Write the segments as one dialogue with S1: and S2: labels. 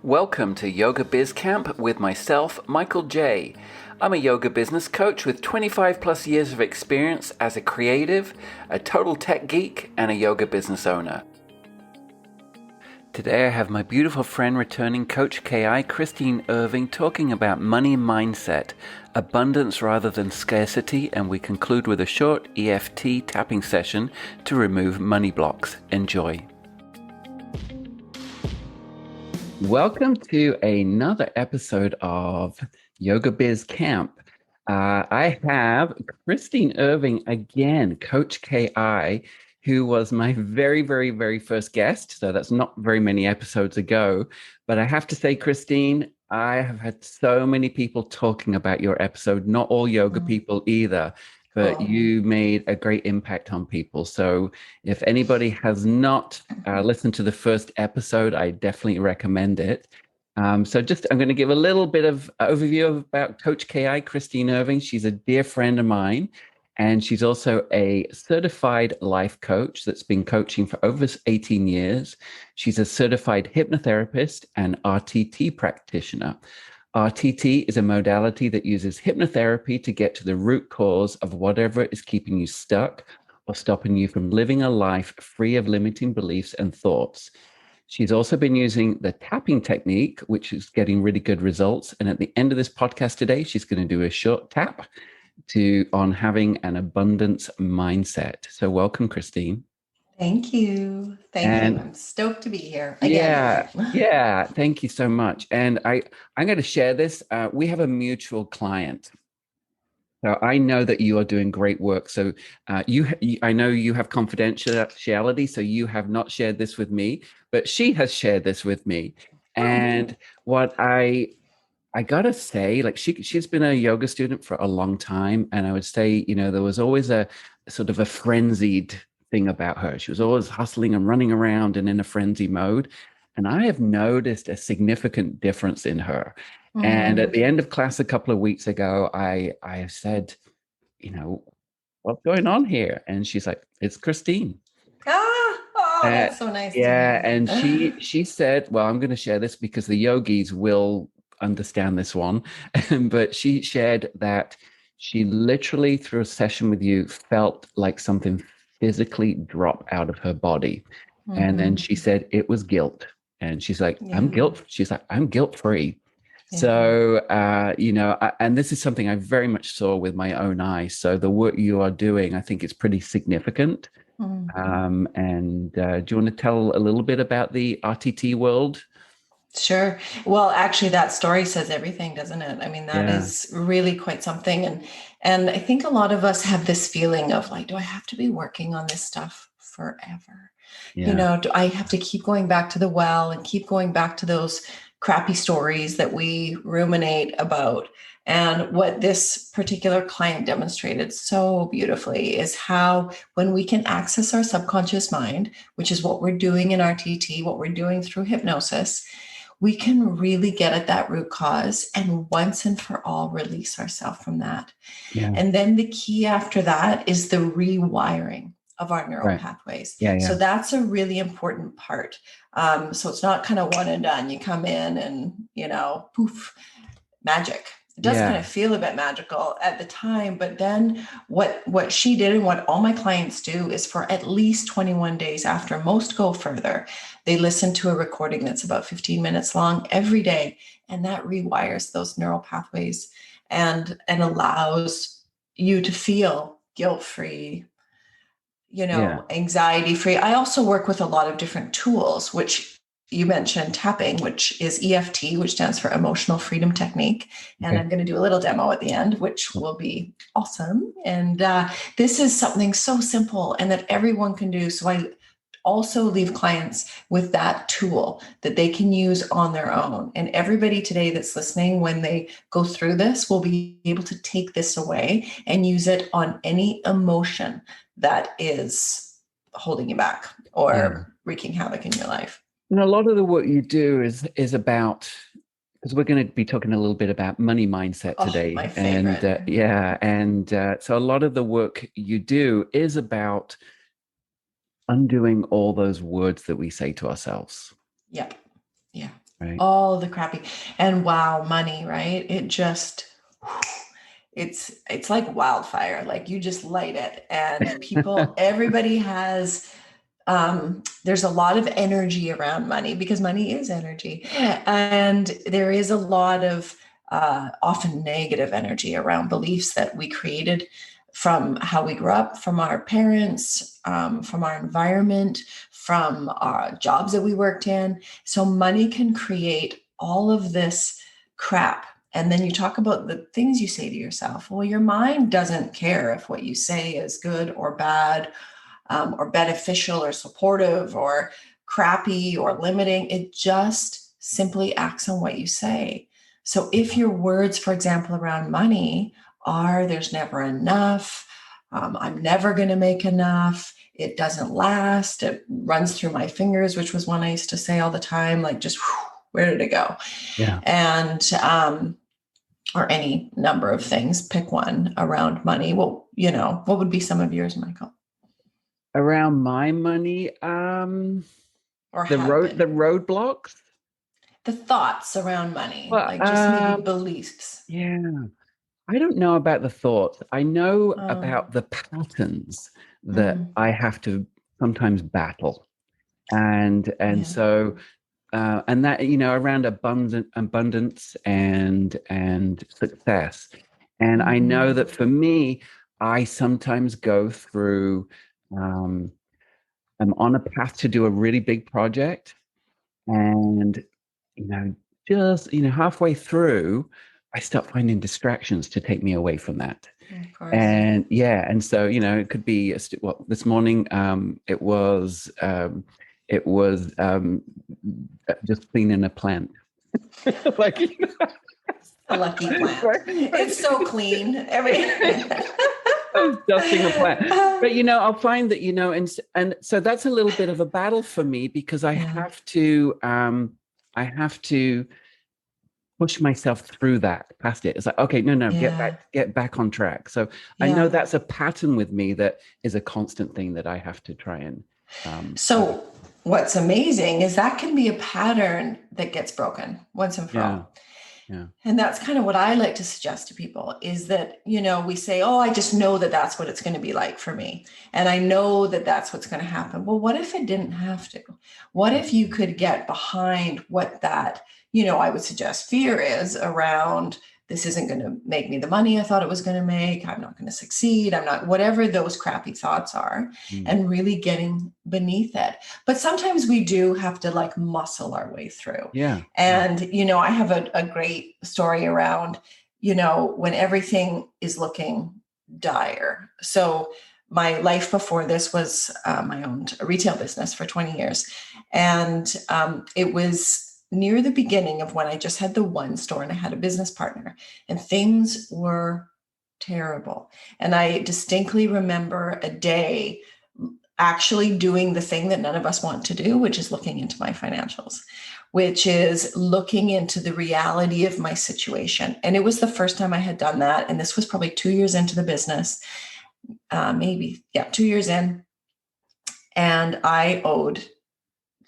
S1: Welcome to Yoga Biz Camp with myself, Michael J. I'm a yoga business coach with 25 plus years of experience as a creative, a total tech geek, and a yoga business owner. Today I have my beautiful friend, returning Coach KI, Kristine Irving, talking about money mindset, abundance rather than scarcity, and we conclude with a short EFT tapping session to remove money blocks. Enjoy. Welcome to another episode of Yoga Biz Camp. I have Kristine Irving again, Coach KI, who was my very first guest. So that's not very many episodes ago. But I have to say, Kristine, I have had so many people talking about your episode, not all yoga people either. But
S2: Cool.
S1: you made a great impact on people. So if anybody has not listened to the first episode, I definitely recommend it. I'm going to give a little bit of overview about Coach KI, Kristine Irving. She's a dear friend of mine, and she's also a certified life coach that's been coaching for over 18 years. She's a certified hypnotherapist and RTT practitioner. RTT is a modality that uses hypnotherapy to get to the root cause of whatever is keeping you stuck or stopping you from living a life free of limiting beliefs and thoughts. She's also been using the tapping technique, which is getting really good results. And at the end of this podcast today, she's going to do a short tap on having an abundance mindset. So welcome, Kristine.
S2: Thank you. Thank you.
S1: And
S2: I'm stoked to be here again.
S1: yeah, thank you so much. And I'm going to share this. We have a mutual client. So I know that you are doing great work. So I know you have confidentiality, so you have not shared this with me, but she has shared this with me. And what I gotta say, like she's been a yoga student for a long time, and I would say, there was always a sort of a frenzied thing about her. She was always hustling and running around and in a frenzy mode. And I have noticed a significant difference in her. And at the end of class a couple of weeks ago, I said, what's going on here? And she's like, it's Kristine.
S2: That's so nice to
S1: Yeah,
S2: hear.
S1: and she said, well, I'm going to share this because the yogis will understand this one. But she shared that she literally, through a session with you, felt like something physically drop out of her body. And then she said it was guilt. And she's like,
S2: Yeah.
S1: she's like, I'm guilt free.
S2: Yeah.
S1: So, and this is something I very much saw with my own eyes. So the work you are doing, I think it's pretty significant. And do you want to tell a little bit about the RTT world?
S2: Sure. Well, actually, that story says everything, doesn't it? I mean, that
S1: Yeah.
S2: is really quite something. And I think a lot of us have this feeling of like, do I have to be working on this stuff forever?
S1: Yeah.
S2: Do I have to keep going back to the well and keep going back to those crappy stories that we ruminate about? And what this particular client demonstrated so beautifully is how when we can access our subconscious mind, which is what we're doing in RTT, what we're doing through hypnosis, we can really get at that root cause and once and for all release ourselves from that.
S1: Yeah.
S2: And then the key after that is the rewiring of our neural
S1: Right.
S2: pathways.
S1: Yeah.
S2: So that's a really important part. So it's not kind of one and done. You come in and, poof, magic. It does kind of feel a bit magical at the time, but then what she did and what all my clients do is for at least 21 days after, most go further, they listen to a recording that's about 15 minutes long every day, and that rewires those neural pathways and allows you to feel guilt-free, anxiety-free. I also work with a lot of different tools, which you mentioned tapping, which is EFT, which stands for Emotional Freedom Technique. And I'm going to do a little demo at the end, which will be awesome. And this is something so simple and that everyone can do. So I also leave clients with that tool that they can use on their own. And everybody today that's listening, when they go through this, will be able to take this away and use it on any emotion that is holding you back or wreaking havoc in your life.
S1: And a lot of the work you do is about, because we're going to be talking a little bit about money mindset today.
S2: My favorite.
S1: So a lot of the work you do is about undoing all those words that we say to ourselves.
S2: Yep. Yeah.
S1: Right.
S2: all the crappy, and wow, money, right? It just, it's like wildfire. Like you just light it, and people, everybody has, there's a lot of energy around money because money is energy. And there is a lot of often negative energy around beliefs that we created from how we grew up, from our parents, from our environment, from our jobs that we worked in. So money can create all of this crap. And then you talk about the things you say to yourself. Well, your mind doesn't care if what you say is good or bad, or beneficial or supportive or crappy or limiting. It just simply acts on what you say. So if your words, for example, around money are there's never enough, I'm never going to make enough, it doesn't last, it runs through my fingers, which was one I used to say all the time, like just whew, where did it go?
S1: Yeah.
S2: And or any number of things, pick one around money. Well, what would be some of yours, Michael?
S1: Around my money,
S2: Or
S1: the
S2: have been?
S1: roadblocks.
S2: The thoughts around money,
S1: Well,
S2: like just maybe beliefs.
S1: yeah, I don't know about the thoughts. I know
S2: Um,
S1: about the patterns that
S2: mm,
S1: I have to sometimes battle, and
S2: yeah.
S1: so and that around abundance and success. And I know
S2: Mm-hmm.
S1: that for me, I sometimes go through. Um, I'm on a path to do a really big project, and you know, just halfway through, I start finding distractions to take me away from that.
S2: Of course.
S1: And yeah, and so it could be well, this morning it was just cleaning a plant. like
S2: A lucky plant.
S1: right,
S2: It's so clean.
S1: I was dusting a plant. But I'll find that and so that's a little bit of a battle for me because
S2: Yeah.
S1: I have to push myself through that past it. It's like, okay, no,
S2: Yeah.
S1: get back on track. So I know
S2: Yeah.
S1: that's a pattern with me that is a constant thing that I have to try and
S2: So what's amazing is that can be a pattern that gets broken once and for
S1: yeah,
S2: all.
S1: yeah,
S2: And that's kind of what I like to suggest to people is that, we say, oh, I just know that that's what it's going to be like for me. And I know that that's what's going to happen. Well, what if it didn't have to? What if you could get behind what that, I would suggest fear is around this isn't going to make me the money I thought it was going to make. I'm not going to succeed. I'm not, whatever those crappy thoughts are,
S1: mm,
S2: and really getting beneath it. But sometimes we do have to like muscle our way through.
S1: yeah, yeah,
S2: And, I have a great story around, when everything is looking dire. So my life before this was I owned a retail business for 20 years. And it was near the beginning of when I just had the one store and I had a business partner, and things were terrible. And I distinctly remember a day actually doing the thing that none of us want to do, which is looking into my financials, which is looking into the reality of my situation. And it was the first time I had done that. And this was probably 2 years into the business, maybe, yeah, 2 years in. And I owed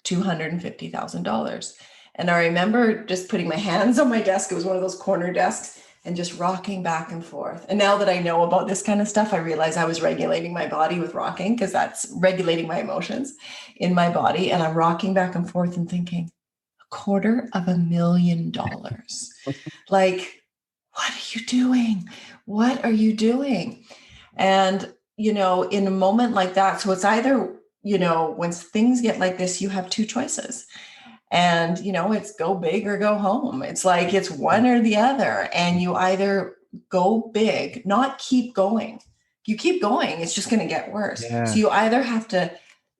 S2: $250,000. And I remember just putting my hands on my desk. It was one of those corner desks, and just rocking back and forth. And now that I know about this kind of stuff, I realize I was regulating my body with rocking, because that's regulating my emotions in my body. And I'm rocking back and forth and thinking, $250,000. Like, what are you doing? What are you doing? And, in a moment like that, so it's either, when things get like this, you have two choices. And, it's go big or go home. It's like it's one or the other. And you either go big, not keep going. You keep going, it's just going to get worse. So
S1: yeah,
S2: you either have to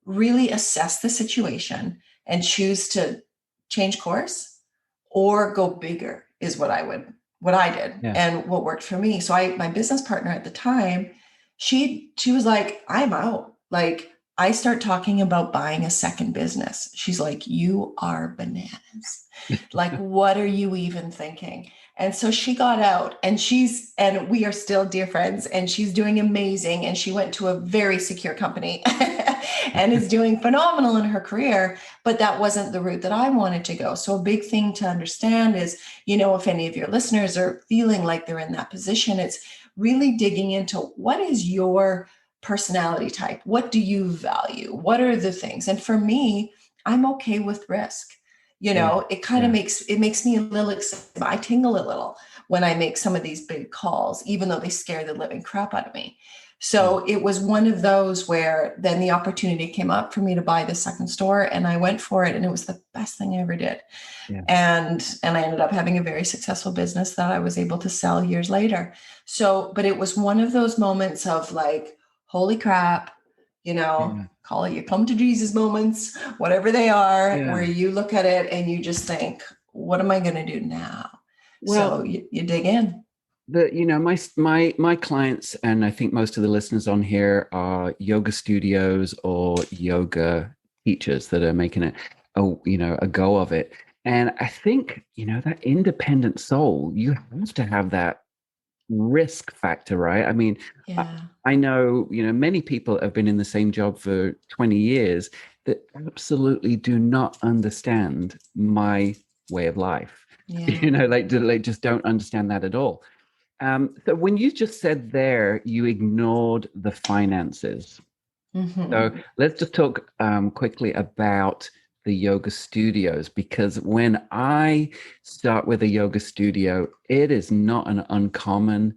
S2: really assess the situation and choose to change course, or go bigger is what I did
S1: yeah,
S2: and what worked for me. So my business partner at the time, she was like, I'm out. Like, I start talking about buying a second business. She's like, you are bananas. Like, what are you even thinking? And so she got out, and we are still dear friends, and she's doing amazing. And she went to a very secure company and is doing phenomenal in her career. But that wasn't the route that I wanted to go. So a big thing to understand is, if any of your listeners are feeling like they're in that position, it's really digging into what is your personality type? What do you value? What are the things? And for me, I'm okay with risk. It kind of makes me a little excited. I tingle a little when I make some of these big calls, even though they scare the living crap out of me. So it was one of those where then the opportunity came up for me to buy the second store, and I went for it, and it was the best thing I ever did. And I ended up having a very successful business that I was able to sell years later. So, but it was one of those moments of like, holy crap, call it your come to Jesus moments, whatever they are, where you look at it and you just think, what am I going to do now? Well, so you dig in.
S1: My clients, and I think most of the listeners on here, are yoga studios or yoga teachers that are making it a go of it. And I think, that independent soul, you have to have that risk factor, right? I mean, I know, many people have been in the same job for 20 years that absolutely do not understand my way of life. They just don't understand that at all. So when you just said there, you ignored the finances.
S2: Mm-hmm.
S1: So let's just talk quickly about the yoga studios, because when I start with a yoga studio, it is not an uncommon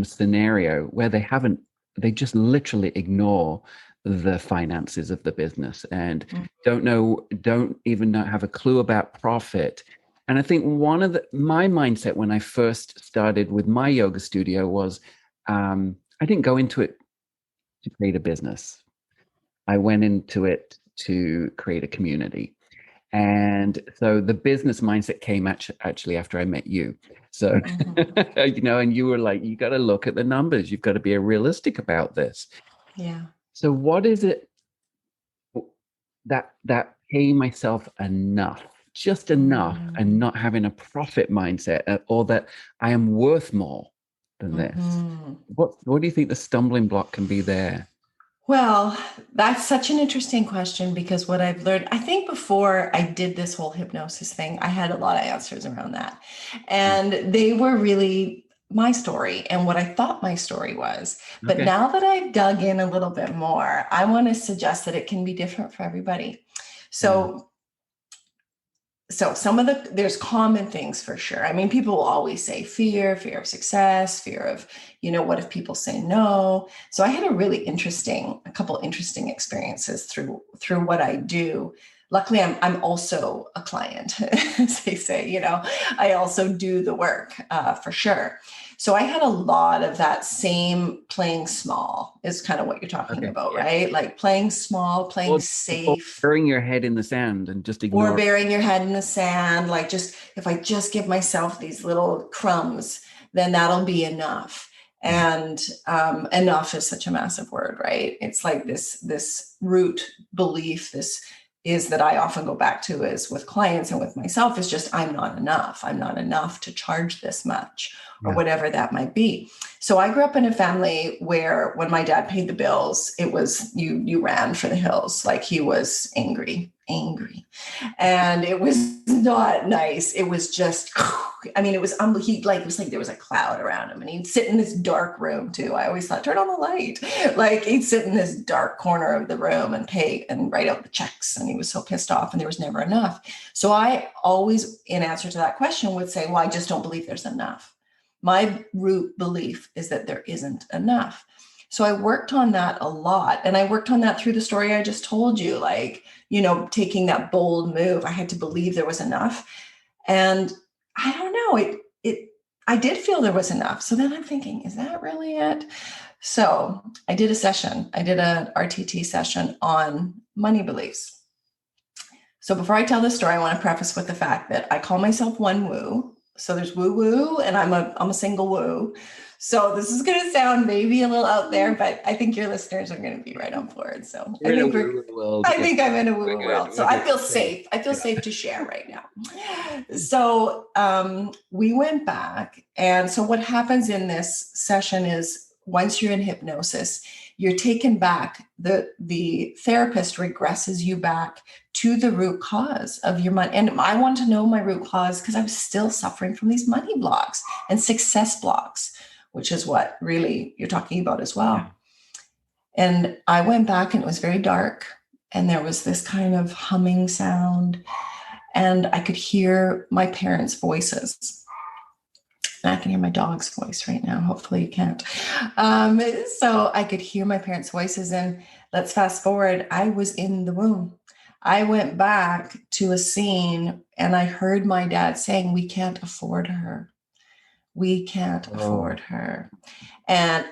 S1: scenario where they just literally ignore the finances of the business and don't even have a clue about profit. And I think my mindset when I first started with my yoga studio was I didn't go into it to create a business. I went into it to create a community. And so the business mindset came actually after I met you. So, and you were like, you got to look at the numbers. You've got to be realistic about this.
S2: Yeah.
S1: So what is it that pay myself enough, just enough, and not having a profit mindset, or that I am worth more than this? What do you think the stumbling block can be there?
S2: Well, that's such an interesting question, because what I've learned, I think before I did this whole hypnosis thing, I had a lot of answers around that. And they were really my story and what I thought my story was. But now that I've dug in a little bit more, I want to suggest that it can be different for everybody. So there's common things for sure. I mean, people will always say fear of success, fear of, what if people say no? So I had a couple interesting experiences through what I do. Luckily, I'm also a client, as they say, I also do the work for sure. So I had a lot of that same playing small is kind of what you're talking about, right? Like playing small, playing safe.
S1: Burying your head in the sand and just ignore.
S2: Or burying your head in the sand. Like, if I just give myself these little crumbs, then that'll be enough. And enough is such a massive word, right? It's like this root belief, this is that I often go back to is with clients and with myself is just, I'm not enough. I'm not enough to charge this much or whatever that might be. So I grew up in a family where when my dad paid the bills, it was, you ran for the hills. Like he was angry. And it was not nice. It was just, it was like there was a cloud around him, and he'd sit in this dark room too. I always thought, turn on the light. Like he'd sit in this dark corner of the room and pay and write out the checks. And he was so pissed off, and there was never enough. So I always, in answer to that question, would say, well, I just don't believe there's enough. My root belief is that there isn't enough. So I worked on that a lot. And I worked on that through the story I just told you, like, taking that bold move. I had to believe there was enough. And I don't know, I did feel there was enough. So then I'm thinking, is that really it? So I did an RTT session on money beliefs. So before I tell this story, I want to preface with the fact that I call myself One Woo. So there's woo woo, and I'm a single woo. So this is going to sound maybe a little out there, but I think your listeners are going to be right on board. So
S1: You're in a woo world.
S2: I
S1: Yeah,
S2: think I'm in a woo
S1: we're
S2: woo
S1: good.
S2: world. So
S1: We're
S2: I
S1: good.
S2: feel
S1: So,
S2: safe. I feel
S1: yeah.
S2: safe to share right now. So we went back. And so what happens in this session is once you're in hypnosis, you're taken back. The therapist regresses you back to the root cause of your money. And I want to know my root cause because I was still suffering from these money blocks and success blocks, which is what really you're talking about as well.
S1: Yeah.
S2: And I went back and it was very dark. And there was this kind of humming sound. And I could hear my parents' voices. And I can hear my dog's voice right now. Hopefully you can't. So I could hear my parents' voices. And let's fast forward. I was in the womb. I went back to a scene and I heard my dad saying, we can't afford her. We can't afford her. And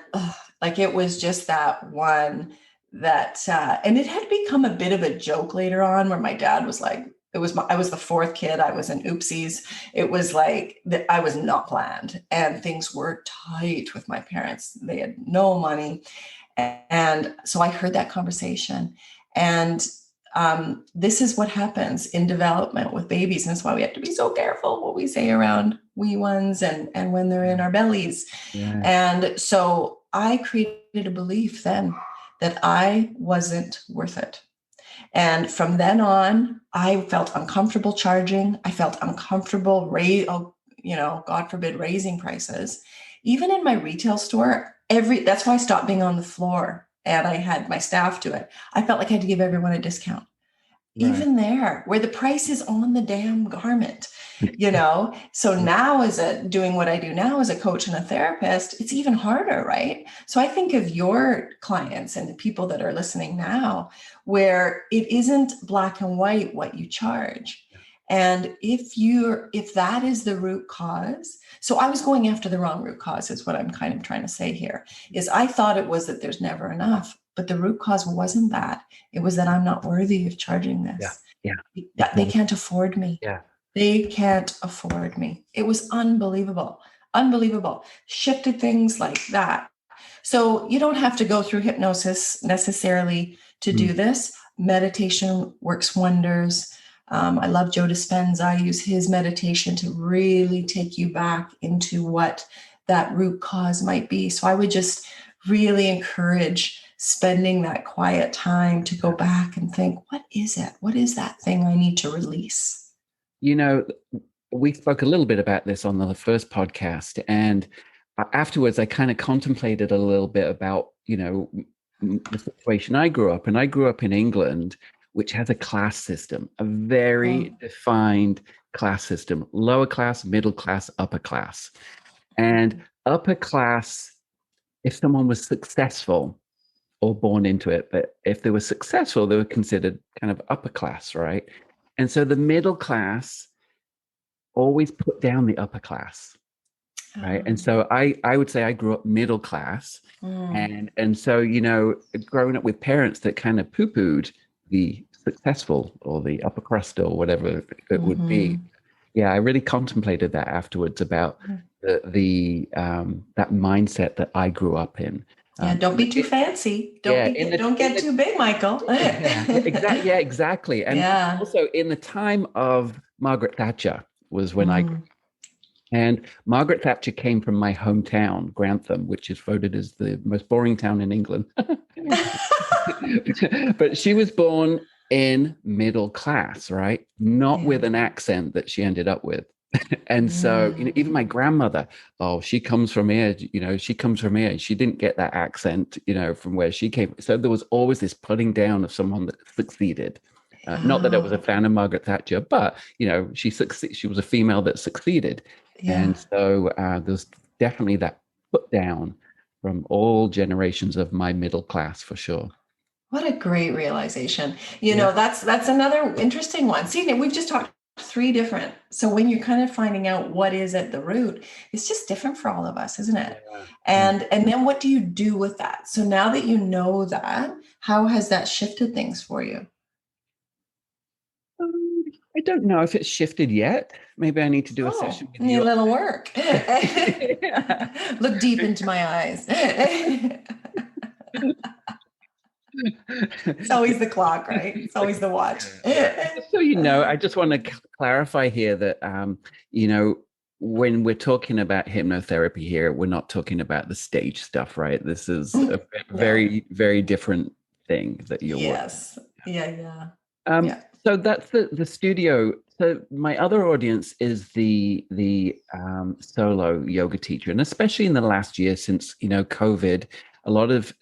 S2: like it was just that one that, and it had become a bit of a joke later on where my dad was like, I was the fourth kid. I was an oopsies. It was like I was not planned and things were tight with my parents. They had no money. And so I heard that conversation. And this is what happens in development with babies. And that's why we have to be so careful what we say around wee ones and when they're in our bellies.
S1: Yeah.
S2: And so I created a belief then that I wasn't worth it. And from then on, I felt uncomfortable charging. I felt uncomfortable, God forbid, raising prices. Even in my retail store, that's why I stopped being on the floor and I had my staff do it. I felt like I had to give everyone a discount. Right. Even there, where the price is on the damn garment, So now doing what I do now as a coach and a therapist, it's even harder, right? So I think of your clients and the people that are listening now, where it isn't black and white what you charge. And if that is the root cause, so I was going after the wrong root cause is what I'm kind of trying to say here, is I thought it was that there's never enough. But the root cause wasn't that. It was that I'm not worthy of charging this.
S1: Yeah.
S2: They can't afford me.
S1: Yeah.
S2: They can't afford me. It was unbelievable. Unbelievable. Shifted things like that. So you don't have to go through hypnosis necessarily to do this. Meditation works wonders. I love Joe Dispenza. I use his meditation to really take you back into what that root cause might be. So I would just really encourage spending that quiet time to go back and think, what is it? What is that thing I need to release?
S1: We spoke a little bit about this on the first podcast, and afterwards I kind of contemplated a little bit about, the situation I grew up in. I grew up in England, which has a class system, a very defined class system: lower class, middle class, upper class. And upper class, if someone was successful or born into it, but if they were successful, they were considered kind of upper class, right? And so the middle class always put down the upper class, right? And so I would say I grew up middle class, and so growing up with parents that kind of poo-pooed the successful or the upper crust or whatever it would be. Yeah, I really contemplated that afterwards about the that mindset that I grew up in.
S2: Don't be too fancy. Don't get too big, Michael.
S1: Exactly. And also in the time of Margaret Thatcher was when I grew up. And Margaret Thatcher came from my hometown, Grantham, which is voted as the most boring town in England. But she was born in middle class, right? Not with an accent that she ended up with. And so, even my grandmother, she comes from here, she comes from here. She didn't get that accent, from where she came. So there was always this putting down of someone that succeeded. Not that I was a fan of Margaret Thatcher, but, she was a female that succeeded. Yeah. And so there's definitely that put down from all generations of my middle class, for sure.
S2: What a great realization. That's another interesting one. See, we've just talked 3 different. So when you're kind of finding out what is at the root, it's just different for all of us, isn't it? Yeah. And then what do you do with that? So now that you know that, how has that shifted things for you?
S1: I don't know if it's shifted yet. Maybe I need to do a
S2: Oh,
S1: session with
S2: need a
S1: you.
S2: little work.
S1: Yeah.
S2: Look deep into my eyes. It's always the clock, right? It's always the watch.
S1: Yeah, yeah. Just so you know, I just want to clarify here that you know, when we're talking about hypnotherapy here, we're not talking about the stage stuff, right? This is a
S2: No.
S1: very, very different thing that you're working.
S2: Yes. Yeah, yeah.
S1: Um,
S2: Yeah.
S1: so that's the studio. So my other audience is the solo yoga teacher, and especially in the last year since COVID, a lot of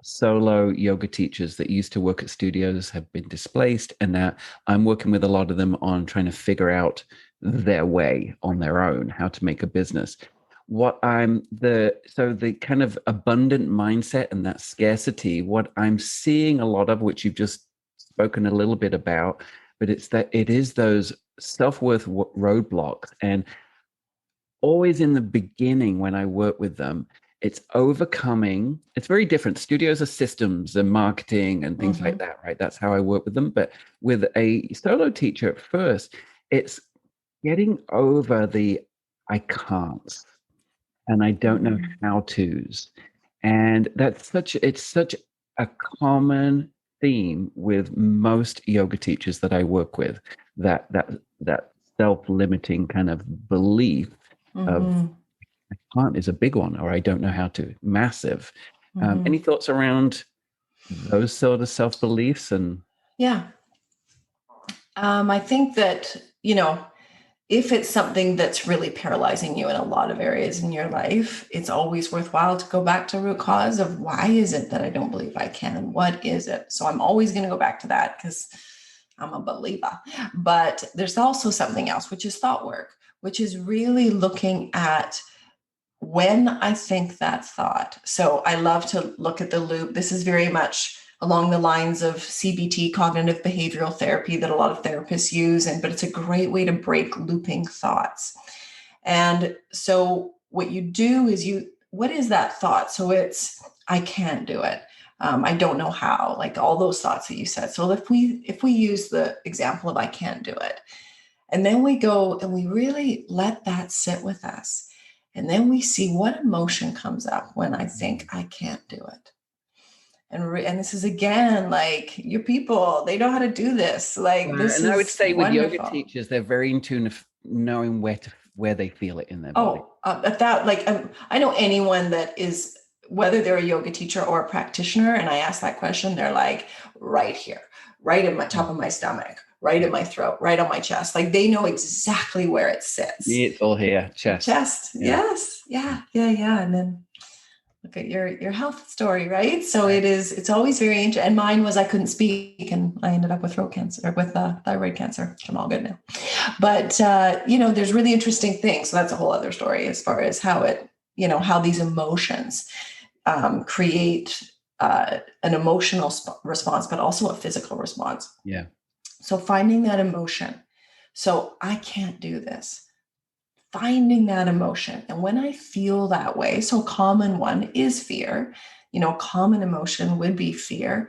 S1: solo yoga teachers that used to work at studios have been displaced, and now I'm working with a lot of them on trying to figure out their way on their own, how to make a business. The kind of abundant mindset and that scarcity, what I'm seeing a lot of, which you've just spoken a little bit about, but it is those self-worth roadblocks. And always in the beginning when I work with them, it's overcoming. It's very different. Studios are systems and marketing and things like
S2: Mm-hmm.
S1: that, right? That's how I work with them. But with a solo teacher at first, it's getting over the I can't and I don't know
S2: Mm-hmm.
S1: how to's. And it's such a common theme with most yoga teachers that I work with, that self-limiting kind of belief of
S2: Mm-hmm.
S1: can't is a big one, or I don't know how to, massive. Any
S2: Mm-hmm.
S1: thoughts around those sort of self-beliefs? And
S2: Yeah. I think that, if it's something that's really paralyzing you in a lot of areas in your life, it's always worthwhile to go back to root cause of why is it that I don't believe I can? What is it? So I'm always going to go back to that because I'm a believer. But there's also something else, which is thought work, which is really looking at when I think that thought. So I love to look at the loop. This is very much along the lines of CBT, cognitive behavioral therapy, that a lot of therapists use, but it's a great way to break looping thoughts. And so what you do is what is that thought? So it's, I can't do it. I don't know how, like all those thoughts that you said. So if we use the example of I can't do it, and then we go and we really let that sit with us. And then we see what emotion comes up when I think I can't do it. And this is again, like your people, they know how to do this. Like this
S1: and I would
S2: is
S1: say with yoga
S2: wonderful.
S1: teachers, they're very in tune of knowing where they feel it in their body.
S2: Oh, that like I know anyone that is, whether they're a yoga teacher or a practitioner, and I ask that question, they're like right here, right in my top
S1: Yeah,
S2: of my stomach, right in
S1: yeah.
S2: my throat, right on my chest. Like they know exactly where it sits.
S1: It's all here, chest.
S2: Chest,
S1: Yeah.
S2: yes, yeah, yeah, yeah. And then look at your health story, right? So
S1: Right.
S2: it's always very interesting. And mine was I couldn't speak, and I ended up with throat cancer, or with thyroid cancer, which I'm all good now. But there's really interesting things. So that's a whole other story as far as how how these emotions create an emotional response, but also a physical response.
S1: Yeah.
S2: So finding that emotion. So I can't do this. Finding that emotion. And when I feel that way, so common one is fear. Common emotion would be fear.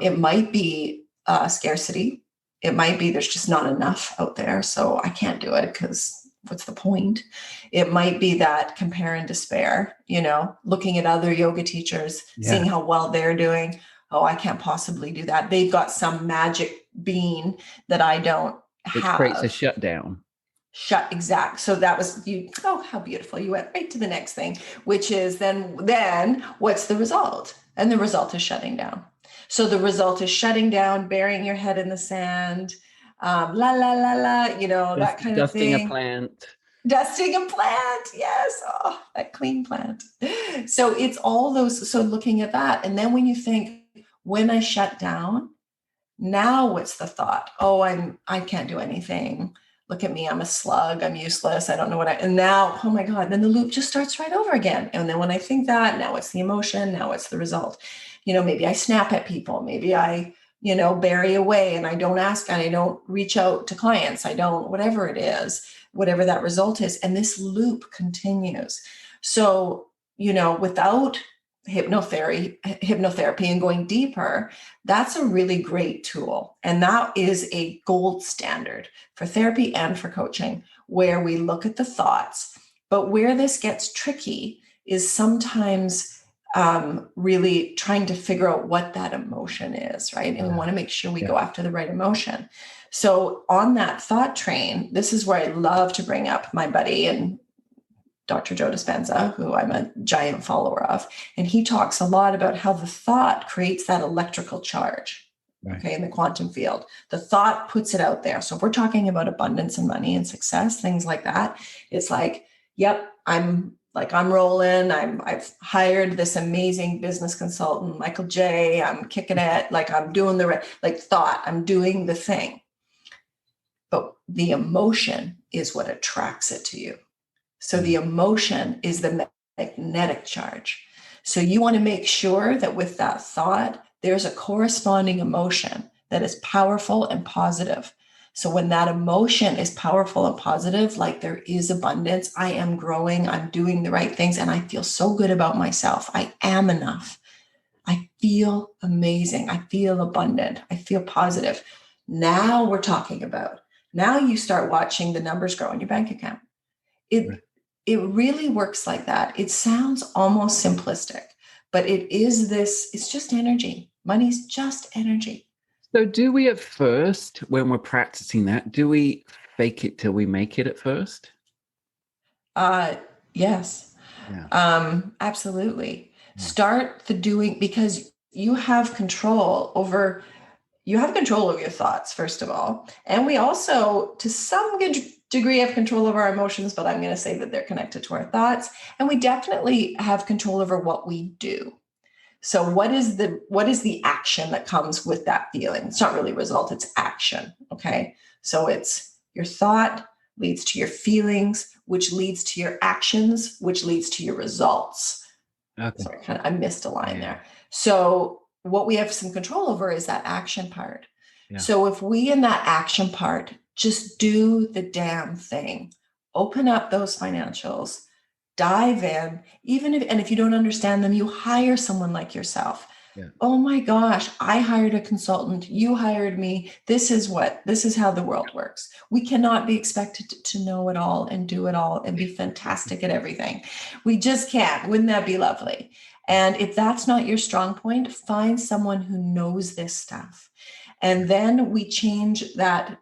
S2: It might be scarcity. It might be there's just not enough out there. So I can't do it because what's the point? It might be that compare and despair, looking at other yoga teachers, seeing
S1: Yeah.
S2: how well they're doing. Oh, I can't possibly do that. They've got some magic bean that I don't
S1: Which creates a
S2: have.
S1: shutdown.
S2: Shut exact. So that was you. Oh, how beautiful. You went right to the next thing, which is then what's the result? And the result is shutting down. So the result is shutting down, burying your head in the sand, la la la la, that kind of
S1: Dusting a
S2: thing.
S1: plant.
S2: Dusting a plant. Yes. Oh, that clean plant. So it's all those. So looking at that. And then when you think, when I shut down, now what's the thought? Oh, I can't do anything. Look at me, I'm a slug, I'm useless, I don't know and now, oh my God, then the loop just starts right over again. And then when I think that, now it's the emotion, now it's the result. Maybe I snap at people, maybe I, bury away and I don't ask and I don't reach out to clients, I don't, whatever it is, whatever that result is. And this loop continues. So, without hypnotherapy and going deeper, that's a really great tool. And that is a gold standard for therapy and for coaching, where we look at the thoughts. But where this gets tricky is sometimes really trying to figure out what that emotion is, right? And we want to make sure we go after the right emotion. So on that thought train, this is where I love to bring up my buddy and Dr. Joe Dispenza, who I'm a giant follower of. And he talks a lot about how the thought creates that electrical charge, okay, in the quantum field. The thought puts it out there. So if we're talking about abundance and money and success, things like that, it's like, yep, I'm rolling. I've hired this amazing business consultant, Michael J. I'm kicking it. Like I'm doing I'm doing the thing. But the emotion is what attracts it to you. So the emotion is the magnetic charge. So you want to make sure that with that thought, there's a corresponding emotion that is powerful and positive. So when that emotion is powerful and positive, like there is abundance, I am growing, I'm doing the right things, and I feel so good about myself. I am enough. I feel amazing. I feel abundant. I feel positive. Now we're talking about, now you start watching the numbers grow in your bank account. It really works like that. It sounds almost simplistic, but it's just energy. Money's just energy.
S1: So do we at first, when we're practicing that, do we fake it till we make it at first?
S2: Yes. Absolutely. Start the doing, because you have control over your thoughts, first of all. And we also, to some degree, have control over our emotions, but I'm going to say that they're connected to our thoughts. And we definitely have control over what we do. So what is the action that comes with that feeling? It's not really result, it's action. Okay. So it's your thought leads to your feelings, which leads to your actions, which leads to your results. Okay. Sorry, I missed a line there. So what we have some control over is that action part. Yeah. So if we, in that action part, just do the damn thing, open up those financials, dive in, if you don't understand them, you hire someone like yourself. Yeah. Oh my gosh, I hired a consultant. You hired me. This is how the world works. We cannot be expected to know it all and do it all and be fantastic at everything. We just can't. Wouldn't that be lovely? And if that's not your strong point, find someone who knows this stuff. And then we change that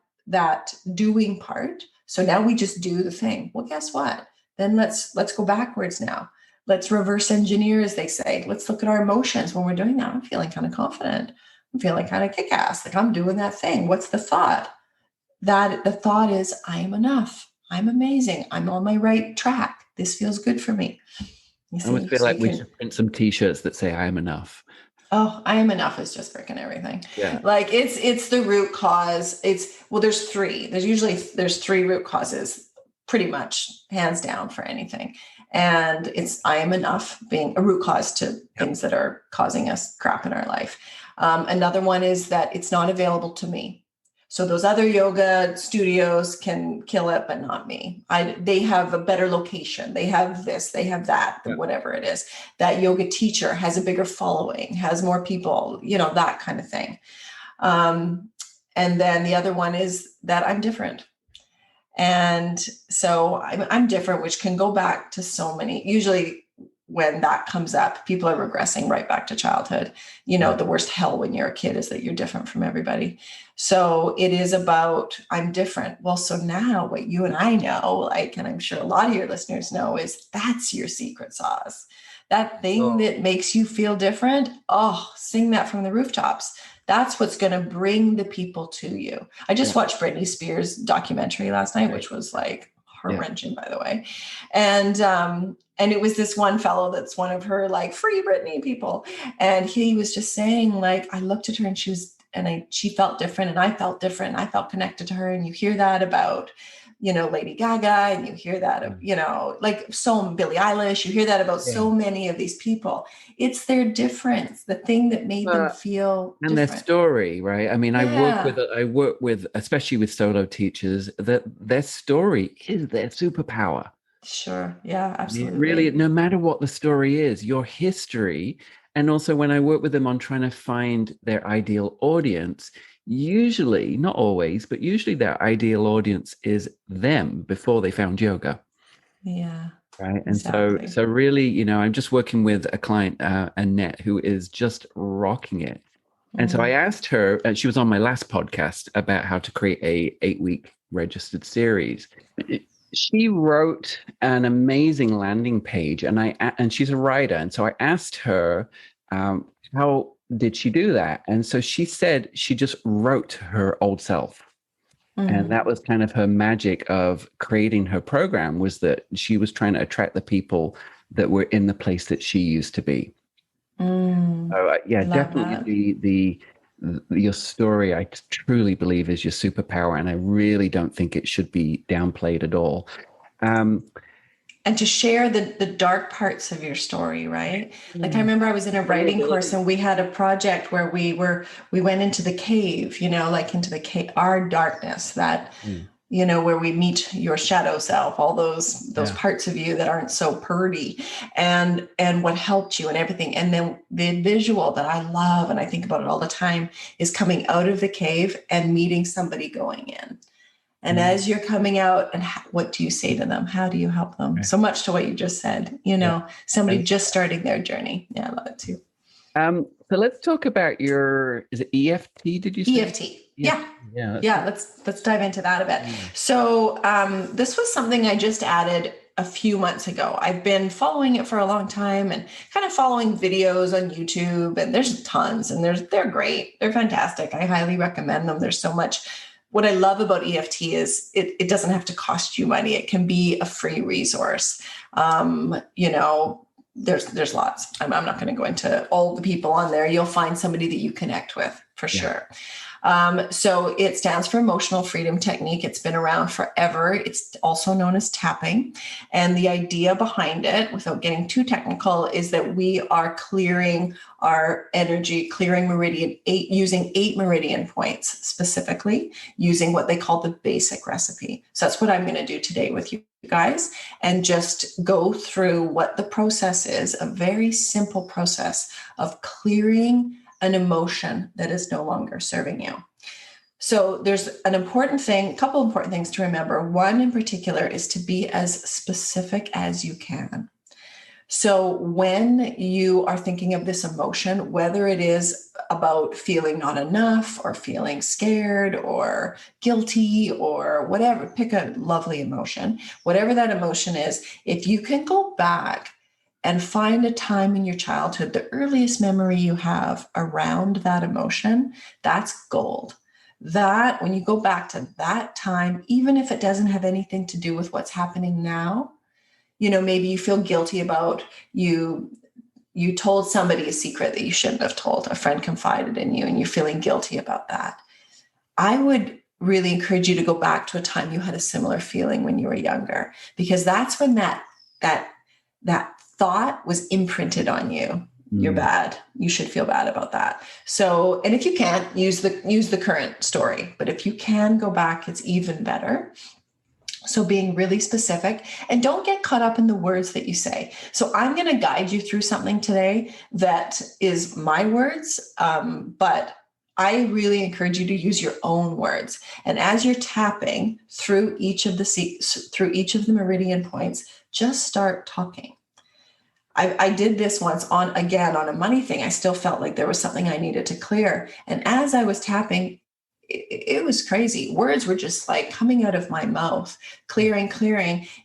S2: doing part. So now we just do the thing. Well, guess what? Then let's go backwards now. Let's reverse engineer, as they say. Let's look at our emotions when we're doing that. I'm feeling kind of confident. I'm feeling kind of kick-ass. Like I'm doing that thing. What's the thought? The thought is, I am enough. I'm amazing. I'm on my right track. This feels good for me.
S1: I almost feel like we should print some T-shirts that say I am enough.
S2: Oh, I am enough is just freaking everything. Yeah. Like it's the root cause. There's three. There's three root causes, pretty much hands down, for anything. And it's I am enough being a root cause to things that are causing us crap in our life. Another one is that it's not available to me. So those other yoga studios can kill it, but not me. They have a better location. They have this, they have that, whatever it is. That yoga teacher has a bigger following, has more people, that kind of thing. And then the other one is that I'm different. And so I'm different, which can go back to so many, usually when that comes up, people are regressing right back to childhood. The worst hell when you're a kid is that you're different from everybody. So it is about, I'm different. Well, so now what you and I know, and I'm sure a lot of your listeners know, is that's your secret sauce. That thing that makes you feel different. Oh, sing that from the rooftops. That's what's going to bring the people to you. I just watched Britney Spears' documentary last night, which was like heart-wrenching, by the way. And it was this one fellow that's one of her free Britney people. And he was just saying, I looked at her and she felt different and I felt different. And I felt connected to her. And you hear that about, Lady Gaga, and you hear that of, so Billie Eilish, you hear that about so many of these people. It's their difference, the thing that made them feel
S1: and different. Their story, right? I mean, I work with, especially with solo teachers, that their story is their superpower.
S2: Sure. Yeah,
S1: It really,
S2: absolutely.
S1: no matter what the story is, your history, and also when I work with them on trying to find their ideal audience, usually, not always, but usually their ideal audience is them before they found yoga.
S2: Yeah,
S1: Right. And
S2: exactly.
S1: so really, I'm just working with a client, Annette, who is just rocking it. And so I
S2: Mm.
S1: asked her, and she was on my last podcast about how to create a 8-week registered series. She wrote an amazing landing page, and she's a writer. And so I asked her, how did she do that? And so she said she just wrote her old self. And
S2: Mm.
S1: that was kind of her magic of creating her program, was that she was trying to attract the people that were in the place that she used to be.
S2: Mm.
S1: So yeah,
S2: Love
S1: definitely
S2: that.
S1: your story, I truly believe, is your superpower, and I really don't think it should be downplayed at all. Um,
S2: And to share the dark parts of your story, right? Like I
S1: mm,
S2: remember I was in a writing course
S1: vulnerability.
S2: and we had a project where we went into the cave, like into the cave, our darkness, that
S1: Mm,
S2: where we meet your shadow self, all those
S1: yeah,
S2: parts of you that aren't so purdy, and what helped you and everything. And then the visual that I love and I think about it all the time is coming out of the cave and meeting somebody going in. And
S1: mm,
S2: as you're coming out, and what do you say to them? How do you help them?
S1: right,
S2: So much to what you just said,
S1: yeah.
S2: somebody
S1: And
S2: just starting their journey. Yeah, I love it too.
S1: so let's talk about is it EFT? Did you say
S2: EFT.
S1: EFT?
S2: Yeah.
S1: Yeah,
S2: Yeah, let's dive into that a bit.
S1: mm,
S2: So this was something I just added a few months ago. I've been following it for a long time and kind of following videos on YouTube, and there's tons, and they're great. They're fantastic. I highly recommend them. There's so much. What I love about EFT is it doesn't have to cost you money. It can be a free resource. There's lots. I'm not going to go into all the people on there. You'll find somebody that you connect with for
S1: yeah.
S2: sure. So it stands for Emotional Freedom Technique. It's been around forever. It's also known as tapping. And the idea behind it, without getting too technical, is that we are clearing our energy, clearing using 8 meridian points, specifically using what they call the basic recipe. So that's what I'm going to do today with you guys, and just go through what the process is, a very simple process of clearing an emotion that is no longer serving you. So there's a couple important things to remember. One in particular is to be as specific as you can. So when you are thinking of this emotion, whether it is about feeling not enough or feeling scared or guilty or whatever, pick a lovely emotion, whatever that emotion is, if you can go back and find a time in your childhood, the earliest memory you have around that emotion, that's gold. That when you go back to that time, even if it doesn't have anything to do with what's happening now, maybe you feel guilty about you told somebody a secret that you shouldn't have told. A friend confided in you and you're feeling guilty about that. I would really encourage you to go back to a time you had a similar feeling when you were younger, because that's when that thought was imprinted on you. You're
S1: Mm,
S2: bad. You should feel bad about that. So, and if you can't, use the current story, but if you can go back, it's even better. So being really specific, and don't get caught up in the words that you say. So I'm going to guide you through something today that is my words, but I really encourage you to use your own words. And as you're tapping through each of the meridian points, just start talking. I did this once on a money thing. I still felt like there was something I needed to clear. And as I was tapping, it was crazy. Words were just like coming out of my mouth, clearing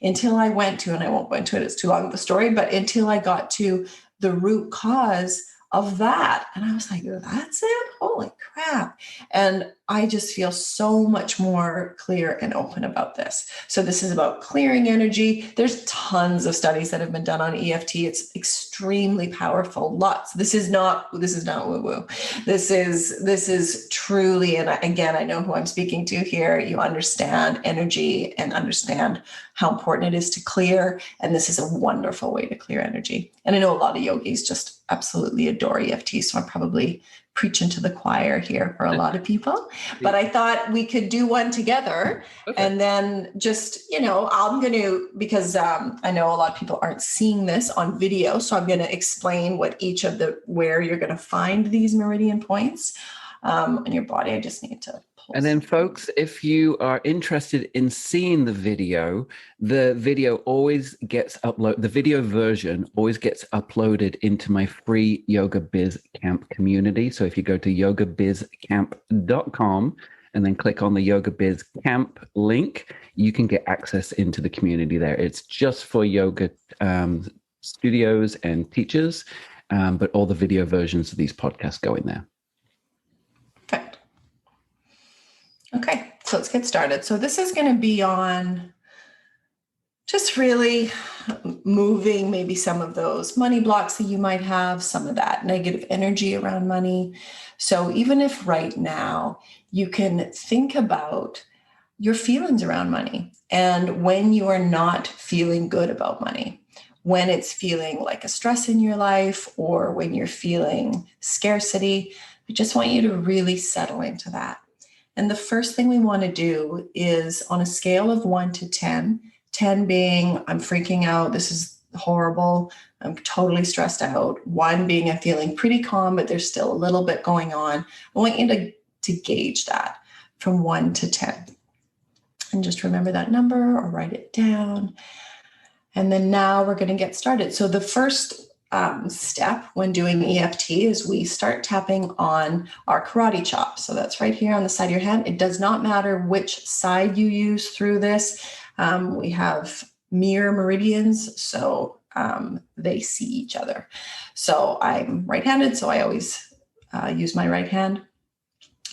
S2: until I went to, and I won't go into it, it's too long of a story, but until I got to the root cause of that. And I was like, that's it? Holy crap. And I just feel so much more clear and open about this. So this is about clearing energy. There's tons of studies that have been done on EFT. It's extremely powerful. Lots. This is not woo-woo. This is truly, and again, I know who I'm speaking to here. You understand energy and understand how important it is to clear. And this is a wonderful way to clear energy. And I know a lot of yogis just absolutely adore EFT. So I'm probably preaching to the choir here for a lot of people, but I thought we could do one together. Okay. And then just, I'm going to, because I know a lot of people aren't seeing this on video, so I'm going to explain where you're going to find these meridian points on your body. I just need to pull.
S1: And then folks, if you are interested in seeing the video always gets uploaded. The video version always gets uploaded into my free Yoga Biz Camp community. So if you go to yogabizcamp.com and then click on the Yoga Biz Camp link, you can get access into the community there. It's just for yoga studios and teachers, but all the video versions of these podcasts go in there.
S2: Perfect. Okay, so let's get started. So this is going to be on just really moving maybe some of those money blocks that you might have, some of that negative energy around money. So even if right now you can think about your feelings around money and when you are not feeling good about money, when it's feeling like a stress in your life or when you're feeling scarcity, I just want you to really settle into that. And the first thing we want to do is on a scale of 1 to 10, 10 being I'm freaking out, this is horrible, I'm totally stressed out. 1 being I'm feeling pretty calm, but there's still a little bit going on. I want you to gauge that from 1 to 10. And just remember that number or write it down. And then now we're going to get started. So the first step when doing EFT is we start tapping on our karate chop. So that's right here on the side of your hand. It does not matter which side you use through this. We have mirror meridians, so they see each other. So I'm right-handed, so I always use my right hand.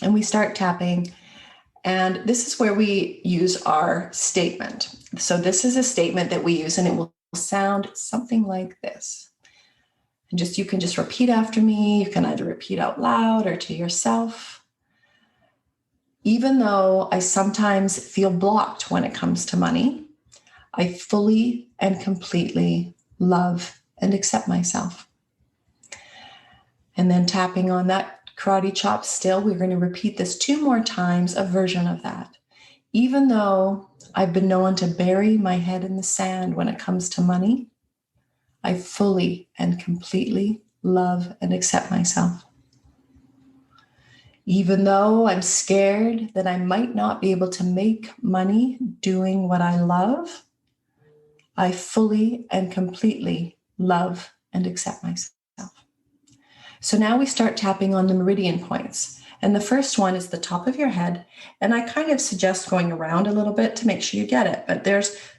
S2: And we start tapping. And this is where we use our statement. So this is a statement that we use, and it will sound something like this. And you can just repeat after me. You can either repeat out loud or to yourself. Even though I sometimes feel blocked when it comes to money, I fully and completely love and accept myself. And then tapping on that karate chop still, we're going to repeat this 2 more times, a version of that. Even though I've been known to bury my head in the sand when it comes to money, I fully and completely love and accept myself. Even though I'm scared that I might not be able to make money doing what I love, I fully and completely love and accept myself. So now we start tapping on the meridian points. And the first one is the top of your head. And I kind of suggest going around a little bit to make sure you get it. But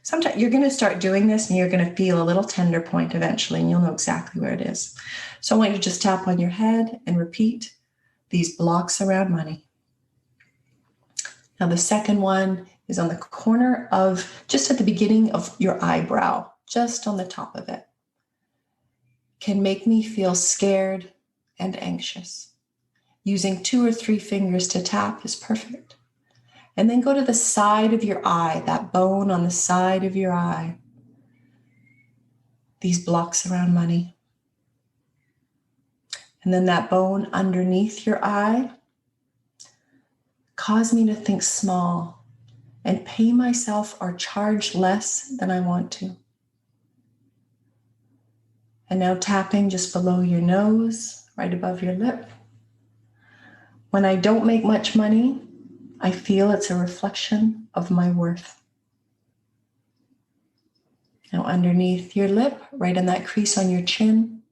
S2: sometimes you're going to start doing this and you're going to feel a little tender point eventually, and you'll know exactly where it is. So I want you to just tap on your head and repeat these blocks around money. Now the second one is on the corner just at the beginning of your eyebrow, just on the top of it. Can make me feel scared and anxious. Using 2 or 3 fingers to tap is perfect. And then go to the side of your eye, that bone on the side of your eye. These blocks around money. And then that bone underneath your eye. Cause me to think small and pay myself or charge less than I want to. And now tapping just below your nose, right above your lip. When I don't make much money, I feel it's a reflection of my worth. Now underneath your lip, right in that crease on your chin,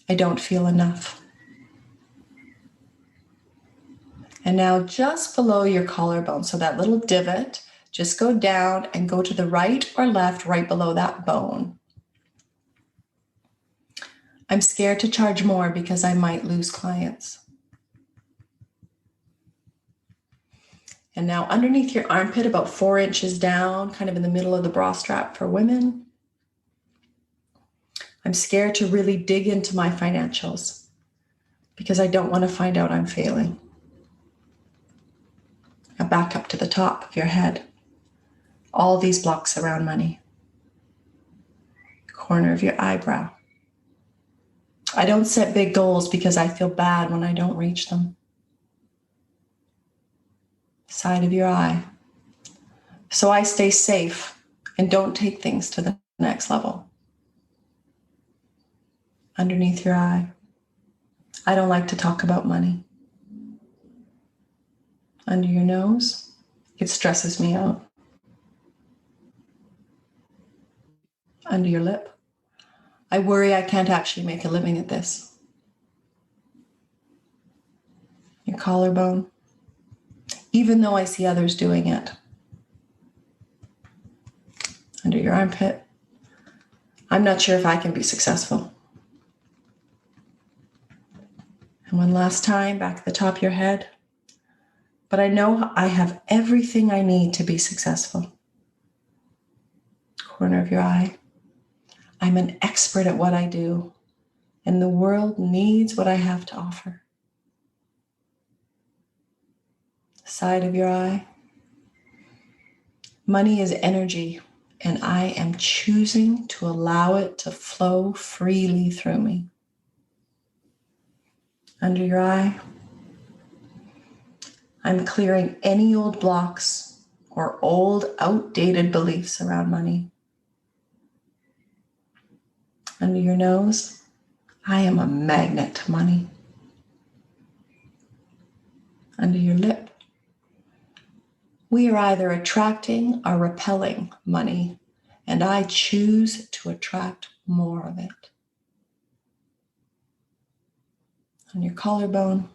S2: I don't feel enough. And now just below your collarbone, so that little divot, just go down and go to the right or left, right below that bone. I'm scared to charge more because I might lose clients. And now underneath your armpit, about 4 inches down, kind of in the middle of the bra strap for women. I'm scared to really dig into my financials because I don't want to find out I'm failing. Now back up to the top of your head. All these blocks around money. Corner of your eyebrow. I don't set big goals because I feel bad when I don't reach them. Side of your eye. So I stay safe and don't take things to the next level. Underneath your eye. I don't like to talk about money. Under your nose. It stresses me out. Under your lip. I worry I can't actually make a living at this. Your collarbone. Even though I see others doing it. Under your armpit. I'm not sure if I can be successful. And one last time, back at the top of your head. But I know I have everything I need to be successful. Corner of your eye. I'm an expert at what I do, and the world needs what I have to offer. Side of your eye. Money is energy, and I am choosing to allow it to flow freely through me. Under your eye. I'm clearing any old blocks or old, outdated beliefs around money. Under your nose, I am a magnet to money. Under your lip, we are either attracting or repelling money, and I choose to attract more of it. On your collarbone,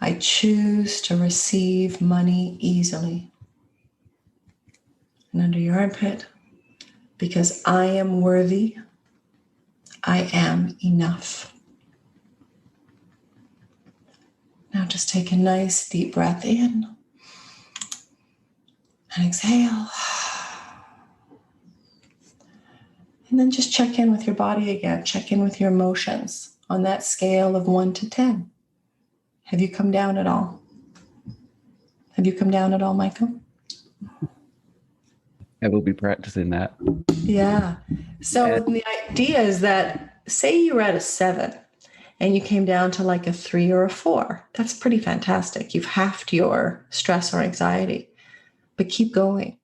S2: I choose to receive money easily. And under your armpit, because I am worthy, I am enough. Now just take a nice deep breath in and exhale. And then just check in with your body again. Check in with your emotions on that scale of 1 to 10. Have you come down at all? Have you come down at all, Michael?
S1: I will be practicing that.
S2: Yeah. So the idea is that, say you were at a 7 and you came down to like a 3 or a 4. That's pretty fantastic. You've halved your stress or anxiety, but keep going.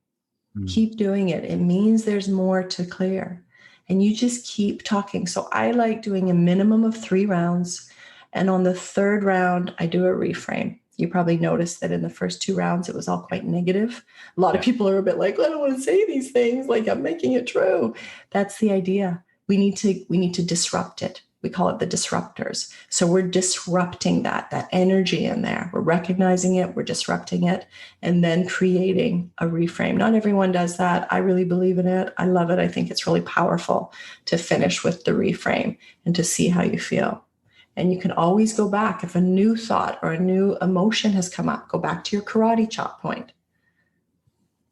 S2: Keep doing it. It means there's more to clear. And you just keep talking. So I like doing a minimum of 3 rounds. And on the 3rd round, I do a reframe. You probably noticed that in the first 2 rounds, it was all quite negative. A lot of people are a bit like, I don't want to say these things, like I'm making it true. That's the idea. We need to disrupt it. We call it the disruptors. So we're disrupting that energy in there. We're recognizing it, we're disrupting it, and then creating a reframe. Not everyone does that. I really believe in it. I love it. I think it's really powerful to finish with the reframe and to see how you feel. And you can always go back. If a new thought or a new emotion has come up, go back to your karate chop point.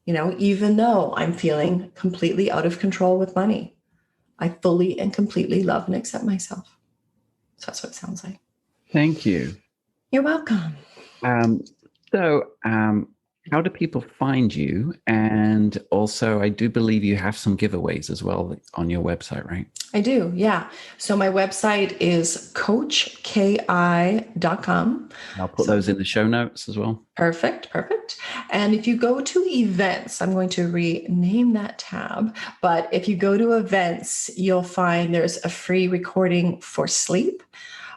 S2: You know, even though I'm feeling completely out of control with money, I fully and completely love and accept myself. So that's what it sounds like.
S1: Thank you.
S2: You're welcome.
S1: How do people find you? And also, I do believe you have some giveaways as well on your website, right?
S2: I do, yeah. So my website is coachki.com.
S1: I'll put those in the show notes as well.
S2: Perfect. And if you go to events, I'm going to rename that tab, but if you go to events, you'll find there's a free recording for sleep.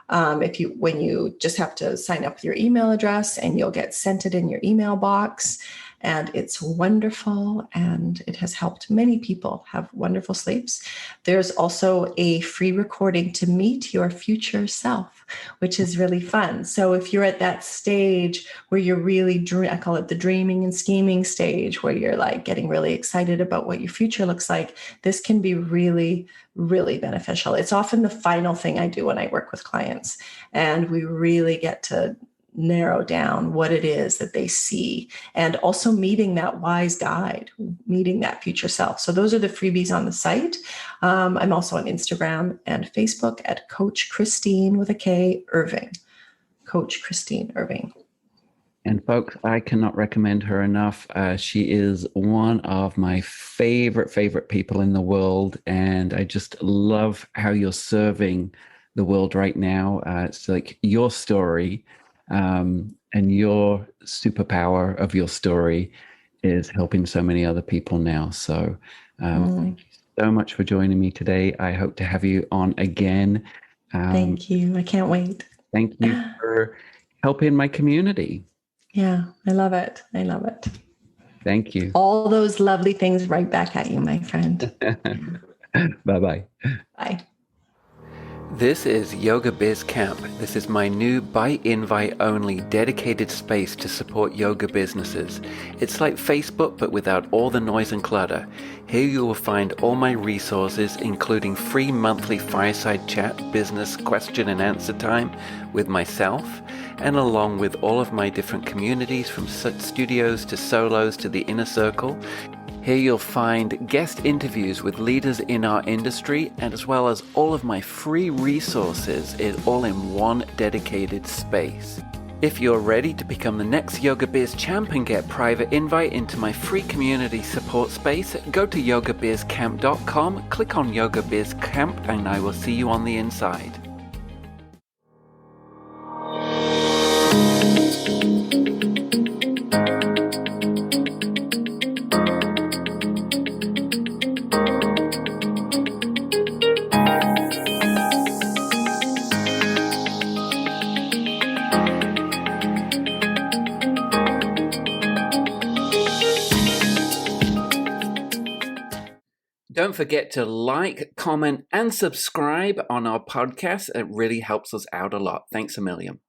S2: When you just have to sign up with your email address and you'll get sent it in your email box, and it's wonderful and it has helped many people have wonderful sleeps. There's also a free recording to meet your future self, which is really fun. So if you're at that stage where you're really, I call it the dreaming and scheming stage, where you're like getting really excited about what your future looks like, this can be really, really beneficial. It's often the final thing I do when I work with clients, and we really get to narrow down what it is that they see, and also meeting that wise guide, meeting that future self. So those are the freebies on the site. I'm also on Instagram and Facebook at Coach Kristine with a K Irving. Coach Kristine Irving.
S1: And folks, I cannot recommend her enough. She is one of my favorite people in the world. And I just love how you're serving the world right now. It's like your story, and your superpower of your story is helping so many other people now. So thank you so much for joining me today. I hope to have you on again.
S2: Thank you. I can't wait.
S1: Thank you for helping my community.
S2: Yeah, I love it. I love it.
S1: Thank you.
S2: All those lovely things right back at you, my friend.
S1: Bye-bye.
S2: Bye.
S1: This is Yoga Biz Camp. This is my new by invite only dedicated space to support yoga businesses. It's like Facebook but without all the noise and clutter. Here you will find all my resources, including free monthly fireside chat business question and answer time with myself, and along with all of my different communities from studios to solos to the inner circle. Here you'll find guest interviews with leaders in our industry, and as well as all of my free resources, all in one dedicated space. If you're ready to become the next Yoga Biz champ and get private invite into my free community support space, go to yogabizcamp.com, click on Yoga Biz Camp, and I will see you on the inside. Don't forget to like, comment, and subscribe on our podcast. It really helps us out a lot. Thanks a million.